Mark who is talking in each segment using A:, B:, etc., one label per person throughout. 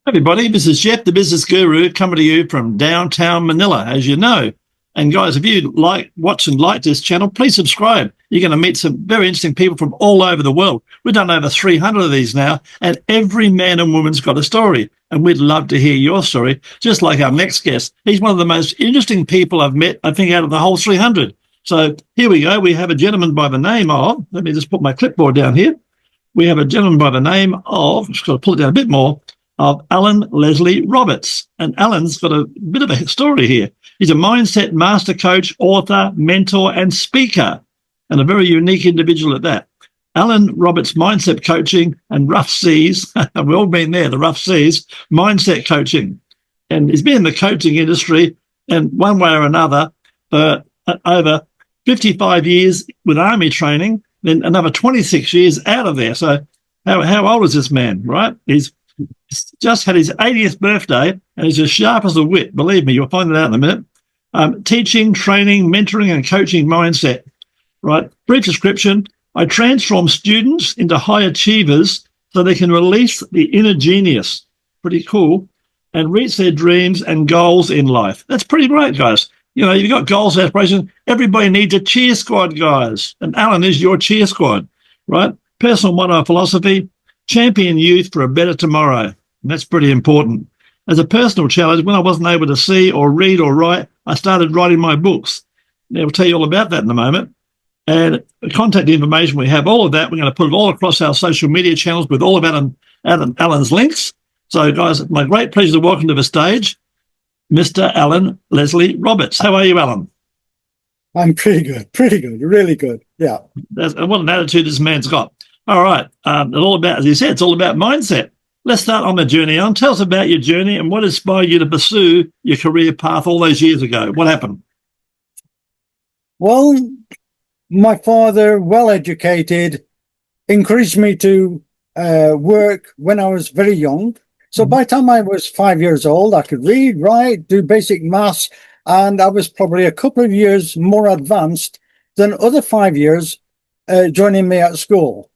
A: Everybody, this is Jeff, the business guru, coming to you from downtown Manila, as you know. And guys, if you watch and like this channel, please subscribe. You're going to meet some very interesting people from all over the world. We've done over 300 of these now, and every man and woman's got a story. And we'd love to hear your story, just like our next guest. He's one of the most interesting people I've met, I think, out of the whole 300. So here we go. We have a gentleman by the name of, let me just put my clipboard down here. We have a gentleman by the name of, just got to pull it down a bit more, of Allan Leslie Roberts. And Allan's got a bit of a story here. He's a mindset master coach, author, mentor, and speaker, and a very unique individual at that. Allan Roberts Mindset Coaching and Rough Seas, we've all been there, the rough seas, mindset coaching. And he's been in the coaching industry, and one way or another, for over 55 years with army training, then another 26 years out of there. So how old is this man, right? He's just had his 80th birthday, and he's as sharp as a whip. Believe me, you'll find it out in a minute. Teaching, training, mentoring, and coaching mindset. Right. Brief description. I transform students into high achievers so they can release the inner genius. Pretty cool. And reach their dreams and goals in life. That's pretty great, guys. You know, you've got goals, aspirations. Everybody needs a cheer squad, guys. And Allan is your cheer squad, right? Personal motto philosophy. Champion youth for a better tomorrow. And that's pretty important. As a personal challenge, when I wasn't able to see or read or write, I started writing my books. Now, we'll tell you all about that in a moment. And the contact information, we have all of that. We're going to put it all across our social media channels with all of Allan's links. So, guys, it's my great pleasure to welcome to the stage Mr. Allan Leslie Roberts. How are you, Allan?
B: I'm pretty good, really good. Yeah.
A: What an attitude this man's got. All right. It's all about, as you said, it's all about mindset. Let's start on the journey. Tell us about your journey and what inspired you to pursue your career path all those years ago. What happened?
B: Well, my father, well-educated, encouraged me to work when I was very young. So by the time I was 5 years old, I could read, write, do basic maths, and I was probably a couple of years more advanced than other 5 years joining me at school.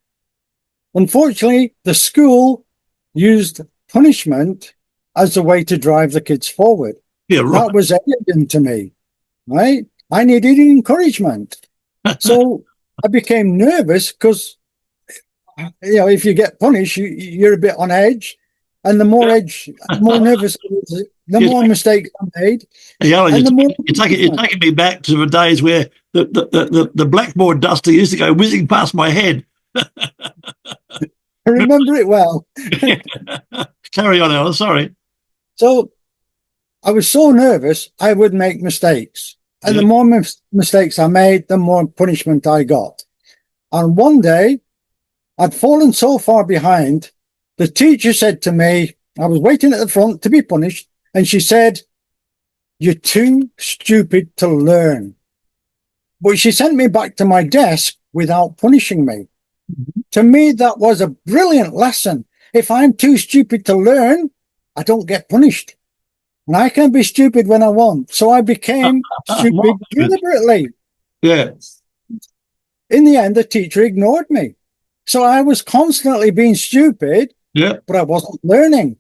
B: Unfortunately, the school used punishment as a way to drive the kids forward.
A: Yeah, right.
B: That was evident to me, right? I needed encouragement. So I became nervous because, you know, if you get punished, you're a bit on edge. And the more nervous, the more mistakes I made.
A: Yeah, you're taking me back to the days where the blackboard duster used to go whizzing past my head.
B: I remember it well.
A: Carry on, Allan. Sorry.
B: So I was so nervous, I would make mistakes. And the more mistakes I made, the more punishment I got. And one day, I'd fallen so far behind, the teacher said to me, I was waiting at the front to be punished, and she said, "You're too stupid to learn." But she sent me back to my desk without punishing me. To me, that was a brilliant lesson. If I'm too stupid to learn, I don't get punished. And I can be stupid when I want. So I became stupid deliberately.
A: Yes.
B: In the end, the teacher ignored me. So I was constantly being stupid, but I wasn't learning.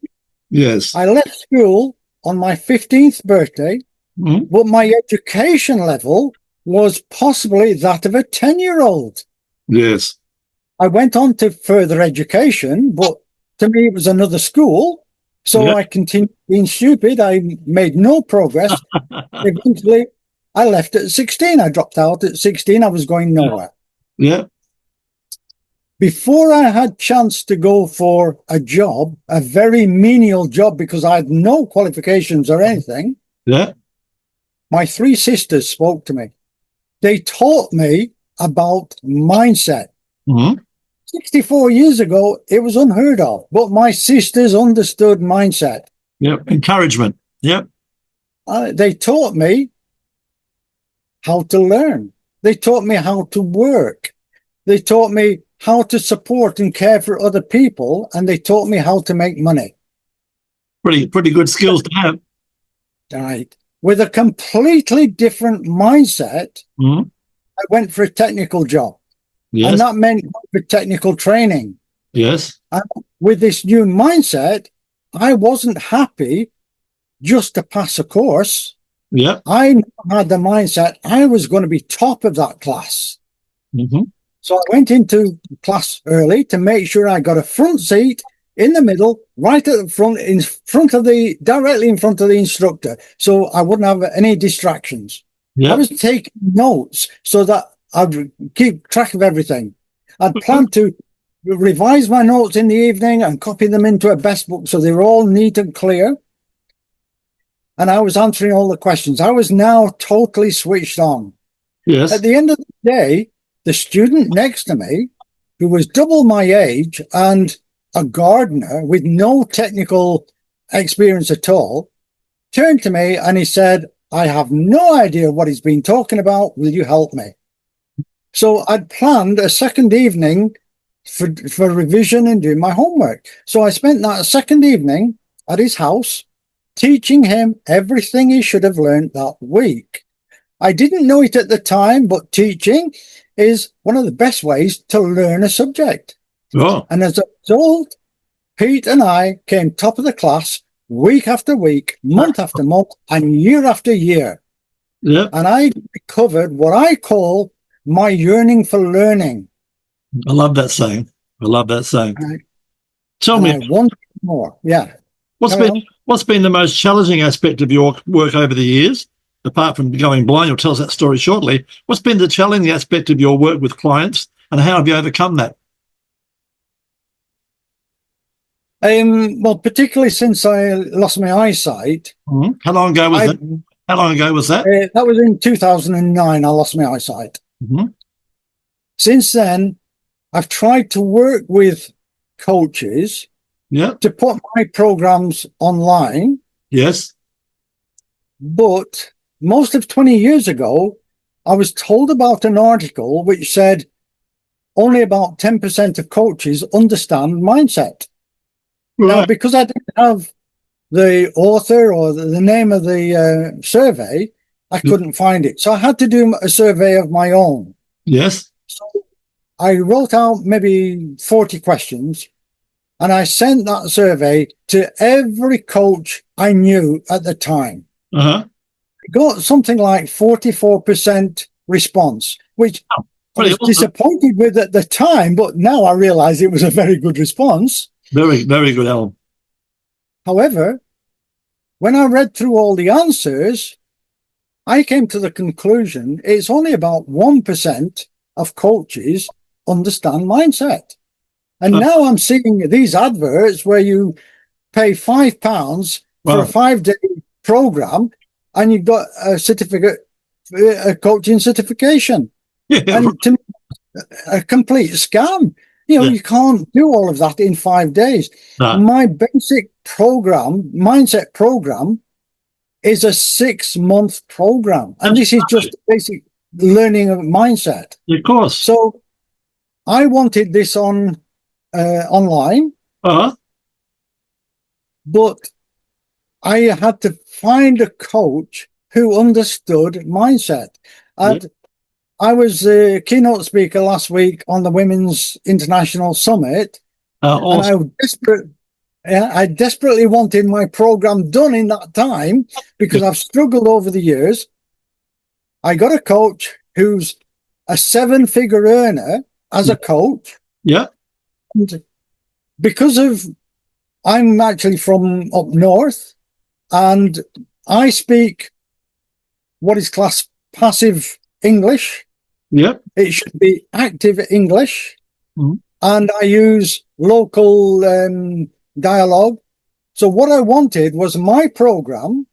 A: Yes.
B: I left school on my 15th birthday, but my education level was possibly that of a 10-year-old.
A: Yes.
B: I went on to further education, but to me it was another school. So I continued being stupid. I made no progress. Eventually, I left at 16. I dropped out at 16. I was going nowhere.
A: Yeah.
B: Before I had chance to go for a job, a very menial job, because I had no qualifications or anything, my three sisters spoke to me. They taught me about mindset. 64 years ago, it was unheard of, but my sisters understood mindset.
A: Encouragement.
B: They taught me how to learn. They taught me how to work. They taught me how to support and care for other people, and they taught me how to make money.
A: Pretty good skills to have.
B: Right. With a completely different mindset, I went for a technical job. And that meant for technical training.
A: Yes.
B: And with this new mindset, I wasn't happy just to pass a course.
A: Yeah.
B: I had the mindset I was going to be top of that class.
A: Mm-hmm.
B: So I went into class early to make sure I got a front seat in the middle, right at the front, directly in front of the instructor. So I wouldn't have any distractions.
A: Yeah.
B: I was taking notes so that I'd keep track of everything. I'd planned to revise my notes in the evening and copy them into a best book so they were all neat and clear. And I was answering all the questions. I was now totally switched on.
A: Yes.
B: At the end of the day, the student next to me, who was double my age and a gardener with no technical experience at all, turned to me and he said, I have no idea what he's been talking about. Will you help me? So I'd planned a second evening for revision and doing my homework. So I spent that second evening at his house, teaching him everything he should have learned that week. I didn't know it at the time, but teaching is one of the best ways to learn a subject.
A: Oh.
B: And as a result, Pete and I came top of the class week after week, month after month, and year after year.
A: Yeah.
B: And I recovered what I call my yearning for learning.
A: I love that saying. I love that saying. Tell me,
B: I want more. Yeah.
A: what's been the most challenging aspect of your work over the years? Apart from going blind, you'll tell us that story shortly. What's been the challenging aspect of your work with clients, and how have you overcome that?
B: Well, particularly since I lost my eyesight.
A: Mm-hmm. How long ago was that? How long ago was that?
B: That was in 2009. I lost my eyesight.
A: Mm-hmm.
B: Since then, I've tried to work with coaches to put my programs online.
A: Yes.
B: But most of 20 years ago, I was told about an article which said only about 10% of coaches understand mindset. Right. Now, because I didn't have the author or the name of the survey, I couldn't find it. So I had to do a survey of my own.
A: Yes.
B: So I wrote out maybe 40 questions and I sent that survey to every coach I knew at the time.
A: Uh-huh.
B: I got something like 44% response, which I was disappointed with at the time, but now I realize it was a very good response.
A: Very, very good, Allan.
B: However, when I read through all the answers, I came to the conclusion it's only about 1% of coaches understand mindset. And now I'm seeing these adverts where you pay £5 for a 5-day program and you've got a certificate, a coaching certification. And to me, a complete scam. You know, you can't do all of that in 5 days. No. My basic program, mindset program, is a 6-month program. And this is just basic learning of mindset.
A: Of course.
B: So I wanted this on online.
A: Uh-huh.
B: But I had to find a coach who understood mindset. And I was a keynote speaker last week on the Women's International Summit.
A: Awesome.
B: And I desperately wanted my program done in that time because I've struggled over the years. I got a coach who's a 7-figure earner as a coach.
A: Yeah.
B: And because of, I'm actually from up north and I speak what is classed passive English.
A: Yeah.
B: It should be active English.
A: Mm-hmm.
B: And I use local dialogue. So what I wanted was my program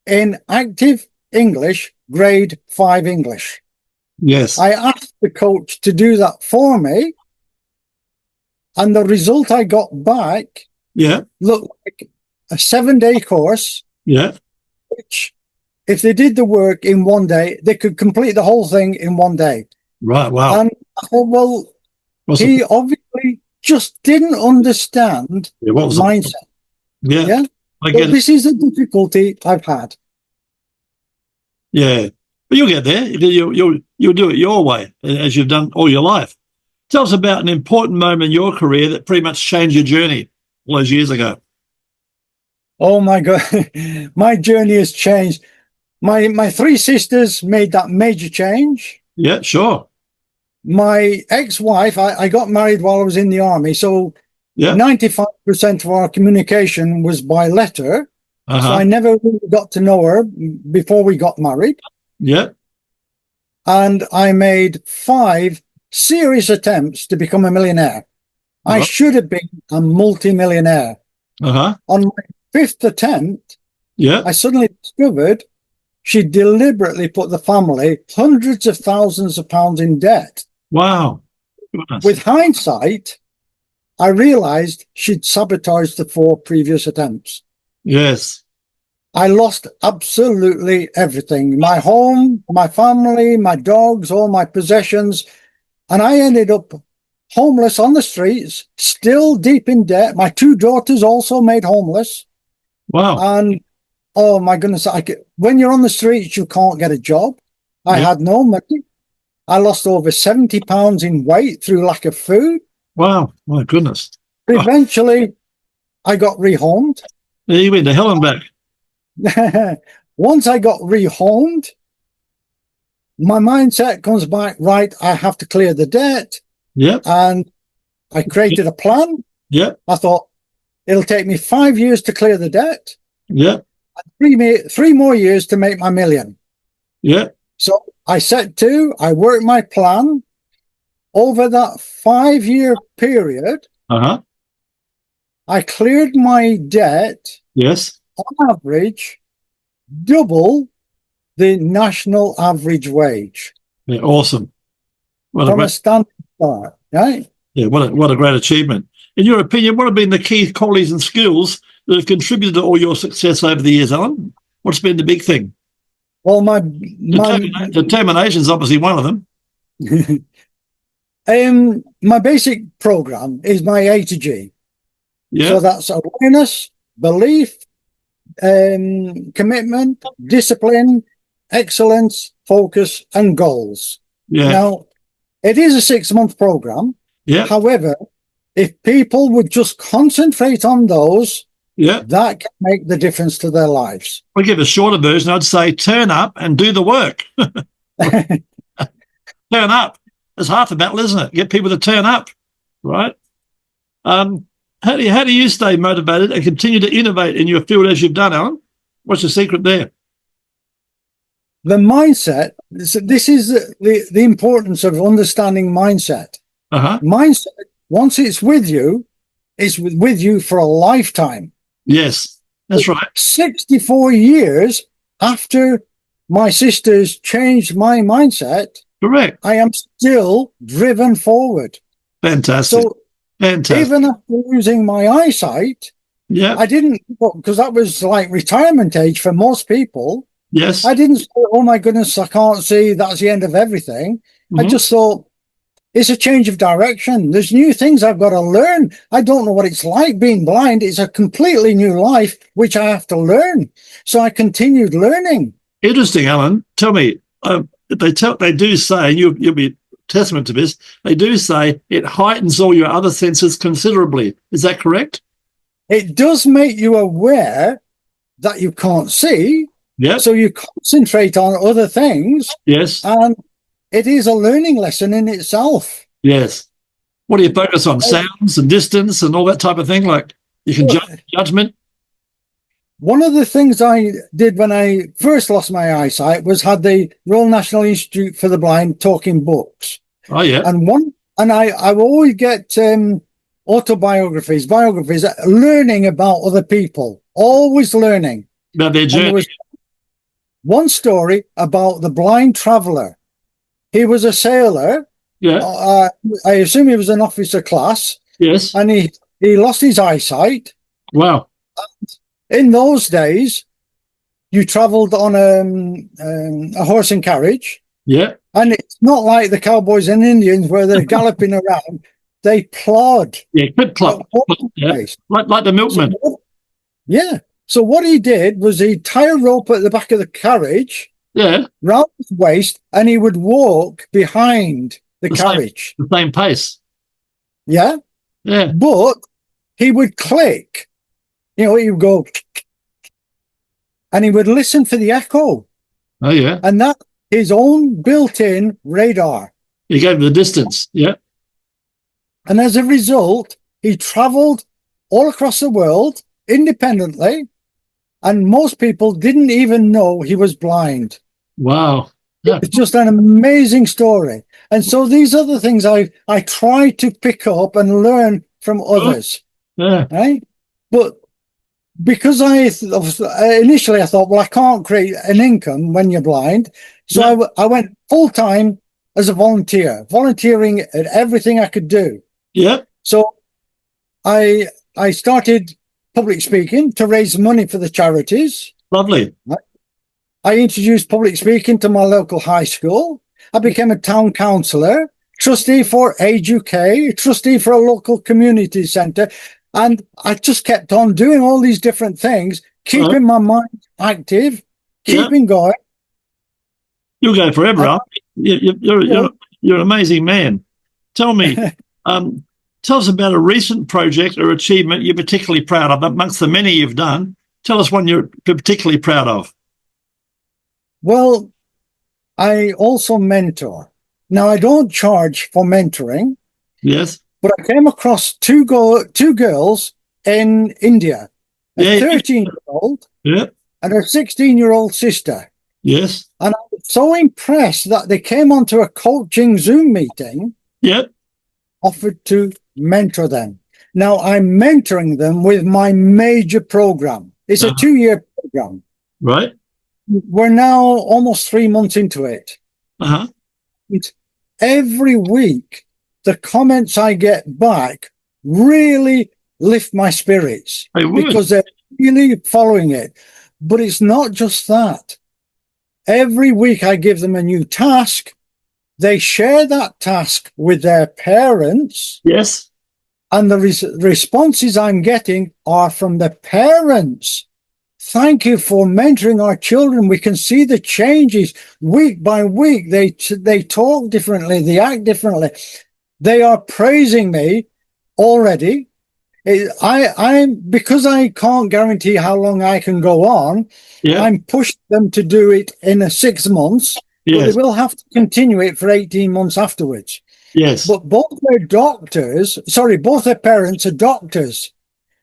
B: in active English, grade 5 English.
A: Yes.
B: I asked the coach to do that for me. And the result I got back looked like a 7-day course. Yeah. Which, if they did the work in 1 day, they could complete the whole thing in 1 day.
A: Right. Wow.
B: And I thought, well, he obviously just didn't understand mindset.
A: Yeah.
B: I get it. This is a difficulty I've had.
A: Yeah. But you'll get there. You'll do it your way, as you've done all your life. Tell us about an important moment in your career that pretty much changed your journey all those years ago.
B: Oh my God, my journey has changed. My three sisters made that major change.
A: Yeah, sure.
B: My ex-wife, I got married while I was in the army, so
A: Yeah.
B: 95% of our communication was by letter. So I
A: Uh-huh.
B: never really got to know her before we got married.
A: Yeah.
B: And I made 5 serious attempts to become a millionaire. I
A: Uh-huh.
B: should have been a multi-millionaire.
A: Uh-huh.
B: On my 5th attempt,
A: Yeah.
B: I suddenly discovered she deliberately put the family hundreds of thousands of pounds in debt.
A: Wow. Goodness.
B: With hindsight, I realized she'd sabotaged the 4 previous attempts.
A: Yes.
B: I lost absolutely everything. My home, my family, my dogs, all my possessions. And I ended up homeless on the streets, still deep in debt. My 2 daughters also made homeless.
A: Wow.
B: And oh my goodness, when you're on the streets, you can't get a job. I
A: Yeah.
B: had no money. I lost over 70 pounds in weight through lack of food.
A: Wow. My goodness.
B: Eventually, I got rehomed.
A: There you went to hell and back.
B: Once I got rehomed, my mindset comes back, right, I have to clear the debt.
A: Yep.
B: And I created a plan.
A: Yep.
B: I thought, it'll take me 5 years to clear the debt,
A: Yep.
B: 3 more years to make my million.
A: Yep.
B: So I set to, I worked my plan. Over that 5-year period,
A: Uh-huh.
B: I cleared my debt
A: Yes.
B: on average double the national average wage
A: Yeah. Awesome. What a
B: from a
A: great,
B: standing start, right?
A: yeah, what a great achievement. In your opinion, what have been the key qualities and skills that have contributed to all your success over the years, Allan? What's been the big thing?
B: Well, my
A: Determination is obviously one of them.
B: my basic program is my A to G.
A: Yeah.
B: So that's awareness, belief, commitment, discipline, excellence, focus, and goals.
A: Yeah.
B: Now, it is a 6-month program.
A: Yeah.
B: However, if people would just concentrate on those,
A: Yeah.
B: that can make the difference to their lives.
A: I'll give a shorter version. I'd say turn up and do the work. Turn up. It's half the battle, isn't it? Get people to turn up, right? How do you stay motivated and continue to innovate in your field as you've done, Allan? What's the secret there?
B: The mindset, this is the importance of understanding mindset.
A: Uh-huh.
B: Mindset, once it's with you for a lifetime.
A: Yes, that's right.
B: 64 years after my sisters changed my mindset,
A: Correct.
B: I am still driven forward.
A: Fantastic.
B: So
A: Fantastic.
B: even after losing my eyesight,
A: Yeah.
B: I didn't, because that was like retirement age for most people.
A: Yes.
B: I didn't say, oh my goodness, I can't see, that's the end of everything. I just thought, it's a change of direction. There's new things I've got to learn. I don't know what it's like being blind. It's a completely new life, which I have to learn. So I continued learning.
A: Interesting, Allan. Tell me, they do say, and you'll be testament to this, they do say it heightens all your other senses considerably. Is that correct?
B: It does make you aware that you can't see.
A: Yeah.
B: So you concentrate on other things.
A: Yes.
B: And it is a learning lesson in itself.
A: Yes. What do you focus on? Sounds and distance and all that type of thing? Like you can judgment?
B: One of the things I did when I first lost my eyesight was had the Royal National Institute for the Blind talking books.
A: Oh, yeah.
B: And I always get autobiographies, biographies, learning about other people, always learning.
A: About their journey.
B: There was one story about the blind traveller. He was a sailor.
A: Yeah.
B: I assume he was an officer class.
A: Yes.
B: And he lost his eyesight.
A: Wow.
B: In those days, you travelled on a horse and carriage.
A: Yeah.
B: And it's not like the cowboys and Indians where they're galloping around. They plod.
A: Yeah, clip clop. Yeah. Like the milkman.
B: So what he did was he'd tie a rope at the back of the carriage.
A: Yeah.
B: Round his waist, and he would walk behind the carriage.
A: The same pace.
B: Yeah.
A: Yeah.
B: But he would click. You know, he would go and he would listen for the echo.
A: Oh, yeah.
B: And that his own built-in radar.
A: You gave him the distance. Yeah.
B: And as a result, he traveled all across the world independently, and most people didn't even know he was blind.
A: Wow. Yeah.
B: It's just an amazing story. And so these are the things I try to pick up and learn from others.
A: Yeah.
B: Right? But because initially I thought, well, I can't create an income when you're blind. So I went full-time as a volunteer, volunteering at everything I could do.
A: Yeah.
B: So I started public speaking to raise money for the charities.
A: Lovely.
B: I introduced public speaking to my local high school. I became a town councillor, trustee for 𝐰𝐢𝐭𝐬, trustee for a local community centre. And I just kept on doing all these different things, keeping my mind active, keeping going.
A: You'll go forever, aren't you? You're an amazing man. Tell me, tell us about a recent project or achievement you're particularly proud of amongst the many you've done. Tell us one you're particularly proud of.
B: Well, I also mentor. Now, I don't charge for mentoring.
A: Yes.
B: But I came across two girls in India, a 13-year-old and a 16-year-old sister.
A: Yes.
B: And I was so impressed that they came onto a coaching Zoom meeting.
A: Yep.
B: Offered to mentor them. Now, I'm mentoring them with my major program. It's a 2-year program.
A: Right.
B: We're now almost 3 months into it. Every week, the comments I get back really lift my spirits because they're really following it. But it's not just that. Every week I give them a new task. They share that task with their parents.
A: Yes.
B: And the responses I'm getting are from the parents. Thank you for mentoring our children. We can see the changes week by week. They talk differently. They act differently. They are praising me already. Because I can't guarantee how long I can go on. I'm pushed them to do it in 6 months. But they will have to continue it for 18 months afterwards.
A: Yes.
B: But both their parents are doctors.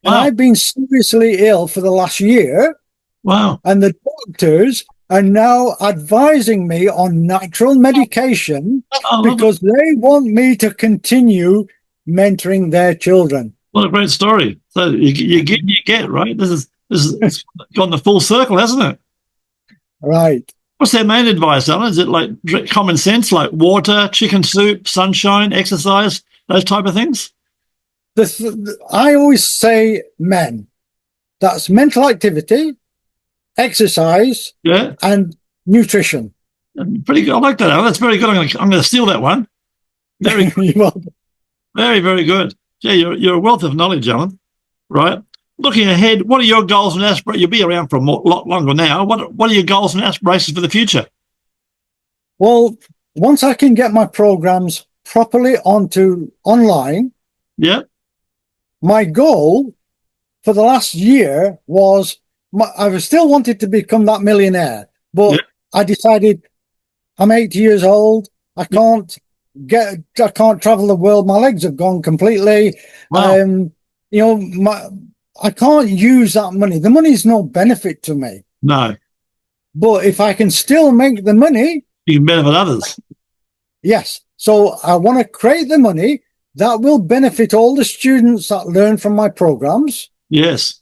B: Wow. And I've been seriously ill for the last year.
A: Wow.
B: And the doctors are now advising me on natural medication because they want me to continue mentoring their children.
A: What a great story. So you get, right? This is gone the full circle, hasn't it? Right. What's their main advice, Allan? Is it like common sense, like water, chicken soup, sunshine, exercise, those type of things?
B: I always say men. That's mental activity, exercise, and nutrition.
A: Pretty good. I like that, Allan. That's very good. I'm going to steal that one. Very good. Very, very good. Yeah, you're a wealth of knowledge, Allan. Right. Looking ahead, what are your goals and aspirations? You'll be around for a lot longer now. What are your goals and aspirations for the future?
B: Well, once I can get my programs properly onto online, my goal for the last year was I was still wanted to become that millionaire, but I decided I'm 80 years old. I can't travel the world. My legs have gone completely. Wow. I can't use that money. The money is no benefit to me. No. But if I can still make the money,
A: you can benefit others.
B: Yes. So I want to create the money that will benefit all the students that learn from my programs.
A: Yes.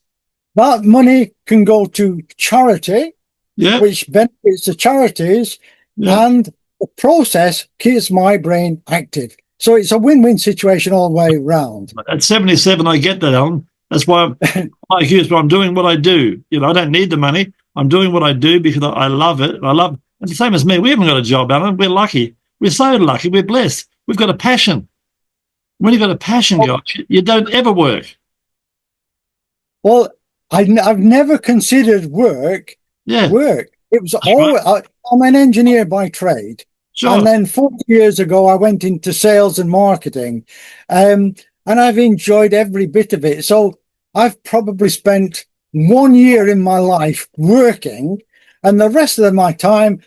B: That money can go to charity, which benefits the charities, and the process keeps my brain active. So it's a win-win situation all the way around.
A: At 77, I get that, Allan. That's why I'm doing what I do. I don't need the money. I'm doing what I do because I love it. And the same as me. We haven't got a job, Allan. We're lucky. We're so lucky. We're blessed. We've got a passion. When you've got a passion, guys, you don't ever work.
B: Well, I've never considered work. Work. It was always, I'm an engineer by trade. Sure. And then 40 years ago, I went into sales and marketing. And I've enjoyed every bit of it. So I've probably spent 1 year in my life working, and the rest of my time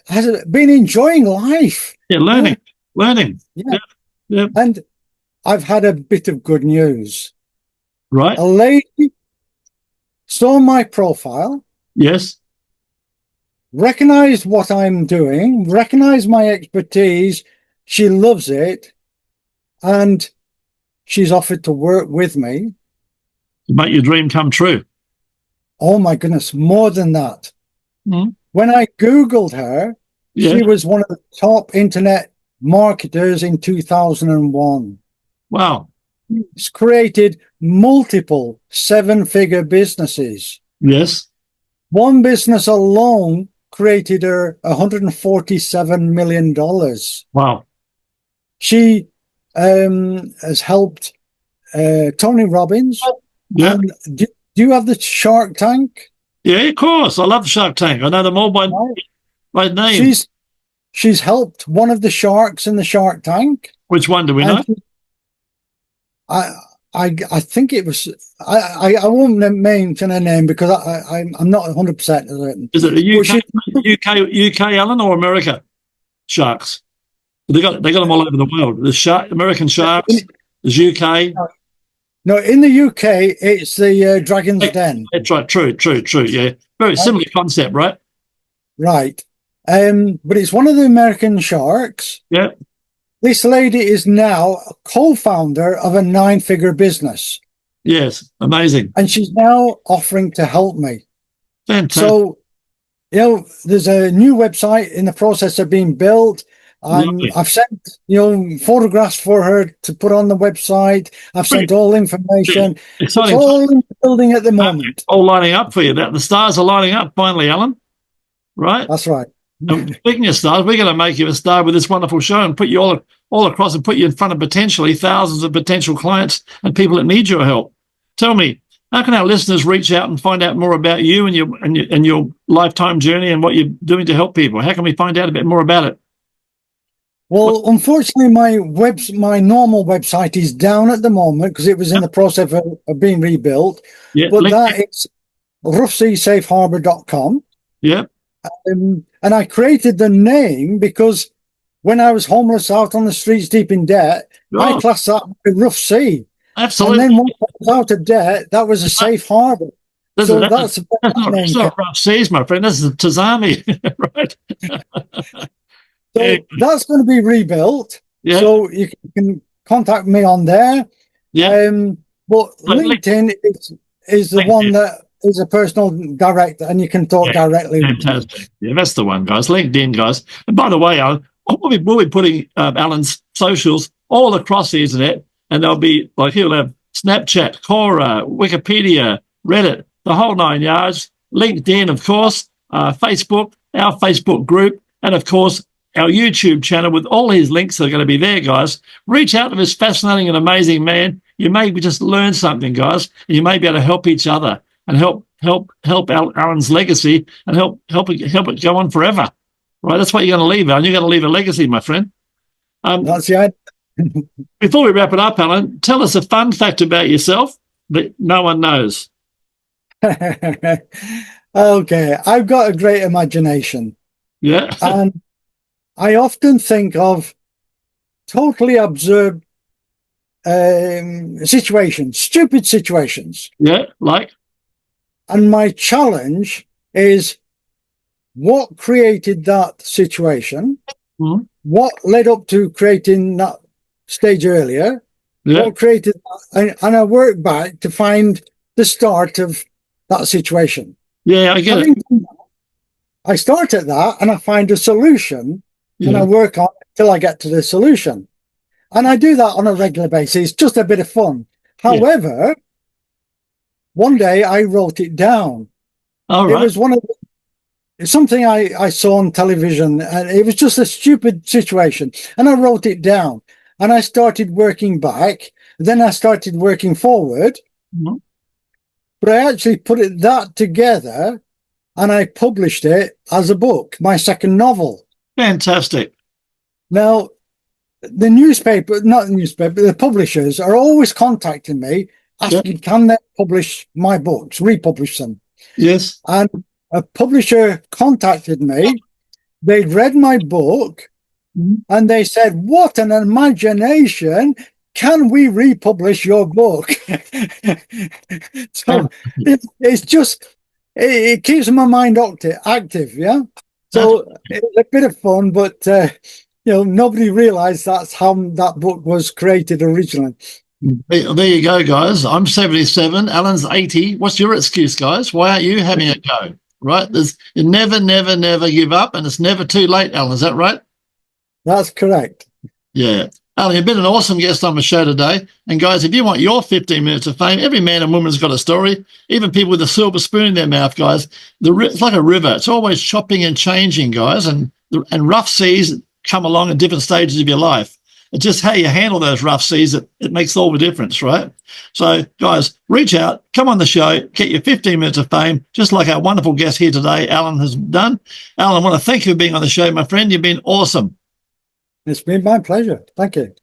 B: has been enjoying life.
A: Yeah, learning.
B: Yeah.
A: Yeah.
B: And I've had a bit of good news.
A: Right.
B: A lady saw my profile,
A: Yes.
B: recognized what I'm doing, recognized my expertise. She loves it, and she's offered to work with me.
A: Make your dream come true.
B: Oh my goodness, more than that.
A: Mm.
B: When I Googled her, she was one of the top internet marketers in 2001.
A: Wow.
B: She's created multiple seven-figure businesses.
A: Yes.
B: One business alone created her $147 million.
A: Wow.
B: She has helped Tony Robbins.
A: Yeah.
B: And do you have the Shark Tank?
A: Yeah, of course. I love the Shark Tank. I know them all by name.
B: She's helped one of the sharks in the Shark Tank.
A: Which one do we know?
B: I think it was, I won't mention her name because I'm not 100% certain.
A: Is it the UK, Allan, or America sharks? They got them all over the world. The American sharks, there's UK.
B: No, in the UK, it's the Dragon's Den.
A: That's right. True. Yeah. Very similar concept, right?
B: Right. But it's one of the American sharks.
A: Yeah.
B: This lady is now a co-founder of a 9-figure business.
A: Yes. Amazing.
B: And she's now offering to help me.
A: Fantastic.
B: So, there's a new website in the process of being built. I've sent, photographs for her to put on the website. I've sent all information.
A: Exciting.
B: It's all in the building at the moment.
A: All lining up for you. The stars are lining up finally, Allan. Right?
B: That's right.
A: Speaking of stars, we're going to make you a star with this wonderful show and put you all across and put you in front of potentially thousands of potential clients and people that need your help. Tell me, how can our listeners reach out and find out more about you and your lifetime journey and what you're doing to help people? How can we find out a bit more about it?
B: Well, unfortunately, my normal website is down at the moment because it was in the process of being rebuilt.
A: Yeah,
B: but that is roughseasafeharbor.com.
A: Yeah.
B: And I created the name because when I was homeless out on the streets deep in debt, I classed that with Rough Sea.
A: Absolutely.
B: And then once I was out of debt, that was a safe harbor.
A: That's not Rough Seas, my friend. This is 𝐁𝐿, right?
B: So that's going to be rebuilt.
A: Yeah.
B: So you can contact me on there.
A: Yeah.
B: But LinkedIn is the one that is a personal direct, and you can talk directly.
A: Fantastic. Yeah, that's the one, guys. LinkedIn, guys. And by the way, Allan, we'll be putting Allan's socials all across the internet, and they'll be like he'll have Snapchat, Quora, Wikipedia, Reddit, the whole 9 yards. LinkedIn, of course, Facebook, our Facebook group, and of course our YouTube channel with all his links are going to be there, guys. Reach out to this fascinating and amazing man. You may just learn something, guys, and you may be able to help each other and help Allan's legacy and help it go on forever. Right? That's what you're going to leave, Allan. You're going to leave a legacy, my friend.
B: That's the idea.
A: Before we wrap it up, Allan, tell us a fun fact about yourself that no one knows.
B: Okay, I've got a great imagination.
A: Yeah.
B: And I often think of totally absurd situations, stupid situations.
A: Yeah, like?
B: And my challenge is what created that situation?
A: Mm-hmm.
B: What led up to creating that stage earlier?
A: Yeah.
B: What created that? And I work back to find the start of that situation.
A: Yeah, I get it.
B: I start at that and I find a solution and I work on it till I get to the solution. And I do that on a regular basis, just a bit of fun. However, one day I wrote it down.
A: All right.
B: It was something I saw on television, and it was just a stupid situation. And I wrote it down and I started working back. Then I started working forward.
A: Mm-hmm.
B: But I actually put that together and I published it as a book, my second novel.
A: Fantastic.
B: Now, the publishers are always contacting me asking, can they publish my books, republish them?
A: Yes.
B: And a publisher contacted me. They'd read my book and they said, what an imagination. Can we republish your book? So it's just, it keeps my mind active, yeah? So it's a bit of fun, but, nobody realized that's how that book was created originally.
A: There you go, guys. I'm 77. Allan's 80. What's your excuse, guys? Why aren't you having a go? Right? You never, never, never give up, and it's never too late, Allan. Is that right?
B: That's correct.
A: Yeah. Allan, you've been an awesome guest on the show today. And guys, if you want your 15 minutes of fame, every man and woman's got a story, even people with a silver spoon in their mouth, guys. It's like a river. It's always chopping and changing, guys. And rough seas come along at different stages of your life. It's just how you handle those rough seas that it makes all the difference, right? So, guys, reach out, come on the show, get your 15 minutes of fame, just like our wonderful guest here today, Allan, has done. Allan, I want to thank you for being on the show, my friend. You've been awesome.
B: It's been my pleasure. Thank you.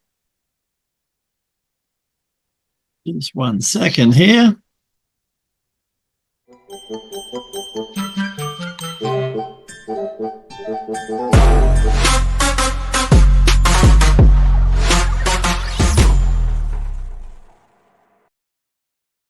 A: Just 1 second here.